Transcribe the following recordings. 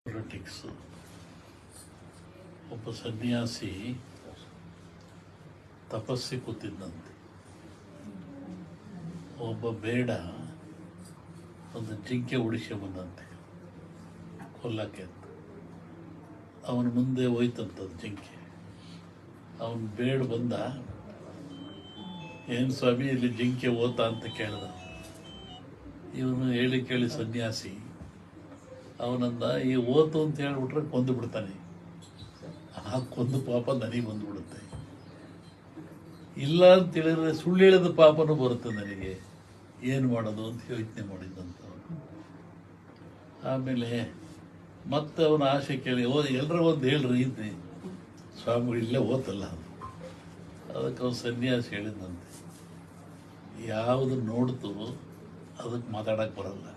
Politics. ಒಬ್ಬ ಸನ್ಯಾಸಿ ತಪಸ್ಸಿ ಕೂತಿದ್ದಂತೆ. ಒಬ್ಬ ಬೇಡ ಒಂದು ಜಿಂಕೆ ಉಡಿಸಿ ಬಂದಂತೆ ಕೊಲ್ಲಕ್ಕೆ ಅಂತ. ಅವನ ಮುಂದೆ ಹೋಯ್ತಂಥದ್ದು ಜಿಂಕೆ. ಅವನು ಬೇಡ ಬಂದ, ಏನು ಸ್ವಾಮಿ ಇಲ್ಲಿ ಜಿಂಕೆ ಓತಾ ಅಂತ ಕೇಳ್ದ. ಇವನು ಹೇಳಿ ಕೇಳಿ ಸನ್ಯಾಸಿ ಅವನಂದ, ಈ ಓತು ಅಂತ ಹೇಳ್ಬಿಟ್ರೆ ಕೊಂದು ಬಿಡ್ತಾನೆ, ಆ ಕೊಂದು ಪಾಪ ನನಗೆ ಬಂದುಬಿಡುತ್ತೆ, ಇಲ್ಲ ಅಂತ ಹೇಳಿದ್ರೆ ಸುಳ್ಳು ಹೇಳಿದ ಪಾಪನೂ ಬರುತ್ತೆ ನನಗೆ, ಏನು ಮಾಡೋದು ಅಂತ ಯೋಚನೆ ಮಾಡಿದ್ದಂತ. ಆಮೇಲೆ ಮತ್ತೆ ಅವನ ಆಸೆ ಕೇಳಿ, ಎಲ್ಲರ ಒಂದು ಹೇಳ್ರಿ ಇದ್ದೆ ಸ್ವಾಮಿಗಳು ಇಲ್ಲೇ ಓತಲ್ಲ. ಅದಕ್ಕೆ ಅವನು ಸನ್ಯಾಸಿ ಹೇಳಿದಂತೆ, ಯಾವುದು ನೋಡ್ತು ಅದಕ್ಕೆ ಮಾತಾಡಕ್ಕೆ ಬರಲ್ಲ,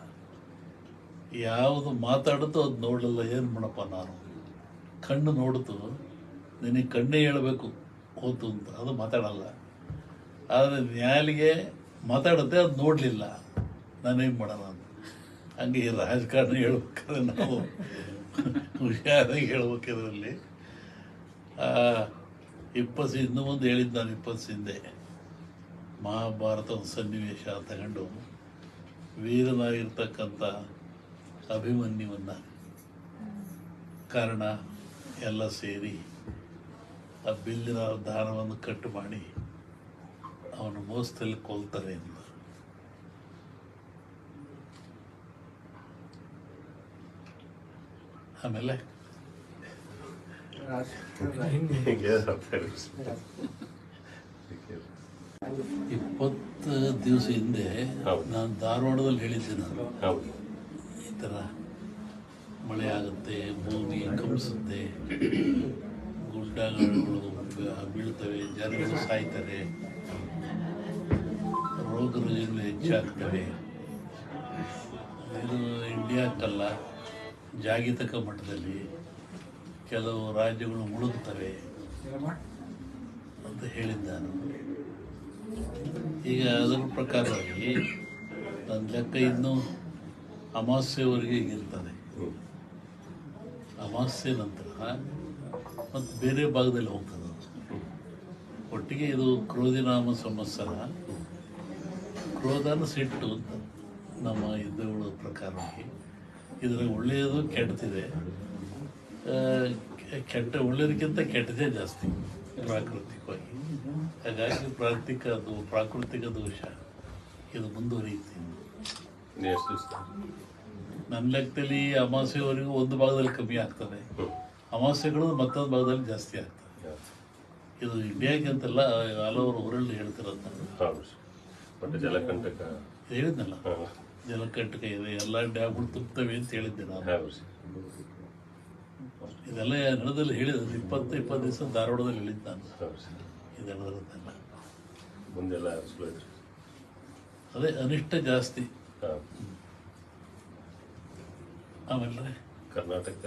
ಯಾವುದು ಮಾತಾಡುತ್ತೋ ಅದು ನೋಡಲ್ಲ. ಏನು ಮಾಡಪ್ಪ ನಾನು, ಕಣ್ಣು ನೋಡ್ತು, ನಿನಗೆ ಕಣ್ಣೇ ಹೇಳಬೇಕು ಓತು ಅಂತ, ಅದು ಮಾತಾಡಲ್ಲ. ಆದರೆ ನ್ಯಾಲಿಗೆ ಮಾತಾಡುತ್ತೆ, ಅದು ನೋಡಲಿಲ್ಲ, ನಾನೇನು ಮಾಡೋಣ ಅಂತ. ಹಂಗೆ ಈ ರಾಜಕಾರಣ ಹೇಳ್ಬೇಕಾದ್ರೆ ನಾವು ಹುಷಾರಾಗಿ ಹೇಳ್ಬೇಕಿದ್ರಲ್ಲಿ. ಇನ್ನೂ ಒಂದು ಹೇಳಿದ್ದು ನಾನು 20 ಹಿಂದೆ ಮಹಾಭಾರತದ ಸನ್ನಿವೇಶ ತಗೊಂಡು ವೀರನಾಗಿರ್ತಕ್ಕಂಥ ಅಭಿಮನ್ಯುವನ್ನು ಕಾರಣ ಎಲ್ಲ ಸೇರಿ ಆ ಬಿಲ್ಲಿನ ದಾನವನ್ನು ಕಟ್ಟು ಮಾಡಿ ಅವನು ಮೋಸದಲ್ಲಿ ಕೊಲ್ತಾರೆ ಎಂದು. ಆಮೇಲೆ 20 ದಿವಸ ಹಿಂದೆ ನಾನು ಧಾರವಾಡದಲ್ಲಿ ಹೇಳಿದ್ದೆ. ನಾನು ಈ ಥರ ಮಳೆ ಆಗುತ್ತೆ, ಭೂಮಿ ಕಂಪಿಸುತ್ತೆ, ಗುಡ್ಡಗಳು ಬೀಳ್ತವೆ, ಜನಗಳು ಸಾಯ್ತಾರೆ, ರೋಗ ರುಜಿನಗಳು ಹೆಚ್ಚಾಗ್ತವೆ. ಇದು ಇಂಡಿಯಾಕ್ಕಲ್ಲ, ಜಾಗತಿಕ ಮಟ್ಟದಲ್ಲಿ ಕೆಲವು ರಾಜ್ಯಗಳು ಮುಳುಗ್ತವೆ ಅಂತ ಹೇಳಿದ್ದ ನಾನು. ಈಗ ಅದರ ಪ್ರಕಾರವಾಗಿ ನನ್ನ ಲೆಕ್ಕ ಇನ್ನೂ ಅಮಾವಾಸ್ಯೆವರೆಗೆ ಇರ್ತದೆ. ಅಮಾವಾಸ್ಯೆ ನಂತರ ಮತ್ತು ಬೇರೆ ಭಾಗದಲ್ಲಿ ಹೋಗ್ತದೆ. ಒಟ್ಟಿಗೆ ಇದು ಕ್ರೋಧಿನಾಮ ಸಂವತ್ಸರ, ಕ್ರೋಧನ ಸಿಟ್ಟು ಅಂತ ನಮ್ಮ ಹಿಂದೂಗಳ ಪ್ರಕಾರವಾಗಿ. ಇದರಲ್ಲಿ ಒಳ್ಳೆಯದು ಕೆಟ್ಟದಿದೆ, ಒಳ್ಳೆಯದಕ್ಕಿಂತ ಕೆಟ್ಟದೇ ಜಾಸ್ತಿ ಪ್ರಾಕೃತಿಕವಾಗಿ. ಹಾಗಾಗಿ ಪ್ರಾಕೃತಿಕ ದೋಷ ಇದು ಮುಂದುವರಿಯುತ್ತೆ. ನನ್ನ ಲೆಕ್ಕದಲ್ಲಿ ಅಮಾವಾಸ್ಯೆವರೆಗೂ ಒಂದು ಭಾಗದಲ್ಲಿ ಕಮ್ಮಿ ಆಗ್ತದೆ, ಅಮಾವಾಸ್ಯೆಗಳು ಮತ್ತೊಂದು ಭಾಗದಲ್ಲಿ ಜಾಸ್ತಿ ಆಗ್ತದೆ. ಇದು ಇಂಡಿಯಾಗೆ ಅಂತಲ್ಲ, ಆಲ್ ಓವರ್ ವರ್ಲ್ಡ್ ಹೇಳ್ತಿರೋದು. ಹೇಳಿದ್ನಲ್ಲ, ಜಲಕಂಟಕ ಇದೆ, ಎಲ್ಲ ಡ್ಯಾಮ್ಗಳು ತುಂಬುತ್ತವೆ ಅಂತ ಹೇಳಿದ್ದೆ ನಾನು. ಇದೆಲ್ಲ ನಡೆದಲ್ಲಿ ಹೇಳಿದ 20 ದಿವಸ ಧಾರವಾಡದಲ್ಲಿ ಹೇಳಿದ್ದೆ ನಾನು. ಇದೆಲ್ಲದಲ್ಲ ಮುಂದೆಲ್ಲ ಅದೇ ಅನಿಷ್ಟ ಜಾಸ್ತಿ. ಆಮೇಲೆ ಕರ್ನಾಟಕ